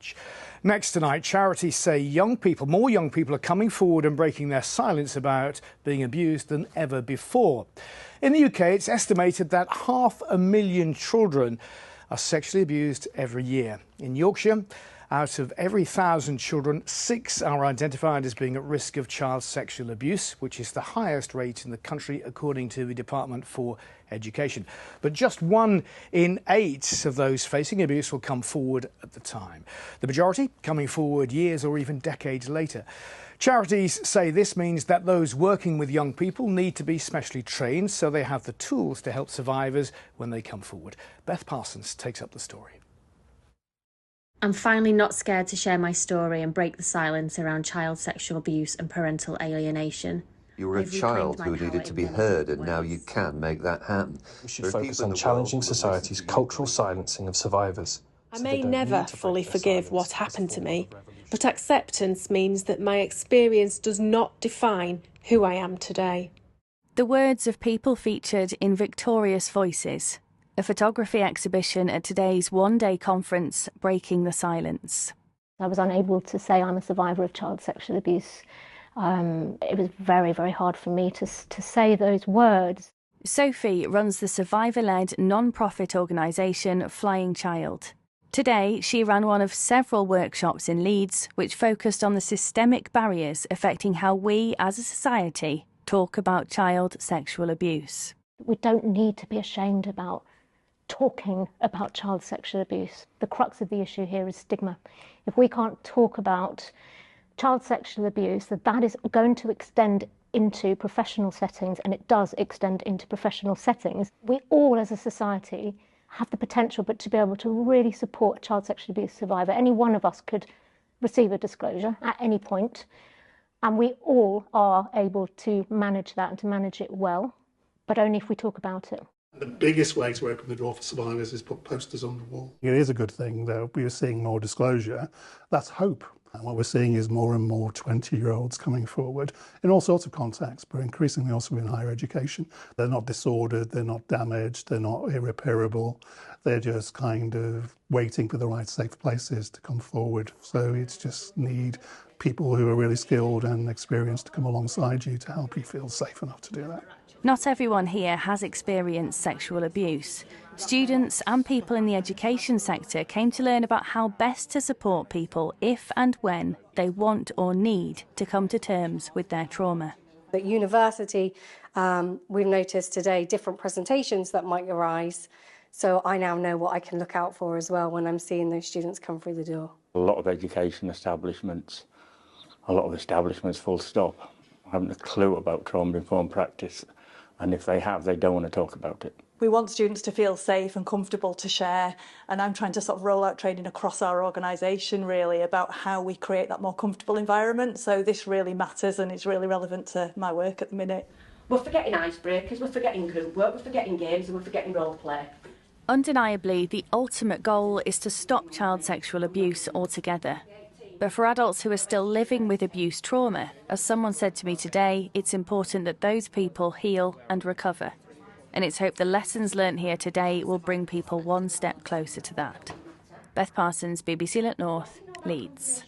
much. Next tonight, charities say more young people are coming forward and breaking their silence about being abused than ever before. In the UK, it's estimated that 500,000 children are sexually abused every year. In Yorkshire, out of every 1,000 children, 6 are identified as being at risk of child sexual abuse, which is the highest rate in the country, according to the Department for Education. But just 1 in 8 of those facing abuse will come forward at the time. The majority coming forward years or even decades later. Charities say this means that those working with young people need to be specially trained so they have the tools to help survivors when they come forward. Beth Parsons takes up the story. I'm finally not scared to share my story and break the silence around child sexual abuse and parental alienation. You were a child who needed to be heard, and now you can make that happen. We should focus on challenging society's cultural silencing of survivors. I may never fully forgive what happened to me, but acceptance means that my experience does not define who I am today. The words of people featured in Victorious Voices, a photography exhibition at today's one-day conference, Breaking the Silence. I was unable to say I'm a survivor of child sexual abuse. It was very, very hard for me to say those words. Sophie runs the survivor-led non-profit organisation Flying Child. Today, she ran one of several workshops in Leeds which focused on the systemic barriers affecting how we, as a society, talk about child sexual abuse. We don't need to be ashamed about talking about child sexual abuse. The crux of the issue here is stigma. If we can't talk about child sexual abuse, that is going to extend into professional settings, and it does extend into professional settings. We all as a society have the potential but to be able to really support a child sexual abuse survivor. Any one of us could receive a disclosure at any point, and we all are able to manage that and to manage it well, but only if we talk about it. The biggest way to open the door for survivors is put posters on the wall. It is a good thing that we are seeing more disclosure. That's hope. And what we're seeing is more and more 20-year-olds coming forward in all sorts of contexts, but increasingly also in higher education. They're not disordered, they're not damaged, they're not irreparable. They're just kind of waiting for the right safe places to come forward. So it's just need people who are really skilled and experienced to come alongside you to help you feel safe enough to do that. Not everyone here has experienced sexual abuse. Students and people in the education sector came to learn about how best to support people if and when they want or need to come to terms with their trauma. At university, we've noticed today different presentations that might arise, so I now know what I can look out for as well when I'm seeing those students come through the door. A lot of education establishments, full stop, haven't a clue about trauma-informed practice. And if they have, they don't want to talk about it. We want students to feel safe and comfortable to share, and I'm trying to sort of roll out training across our organisation really about how we create that more comfortable environment. So this really matters and it's really relevant to my work at the minute. We're forgetting icebreakers, we're forgetting group work, we're forgetting games and we're forgetting role play. Undeniably, the ultimate goal is to stop child sexual abuse altogether. But for adults who are still living with abuse trauma, as someone said to me today, it's important that those people heal and recover. And it's hoped the lessons learnt here today will bring people one step closer to that. Beth Parsons, BBC Let North, Leeds.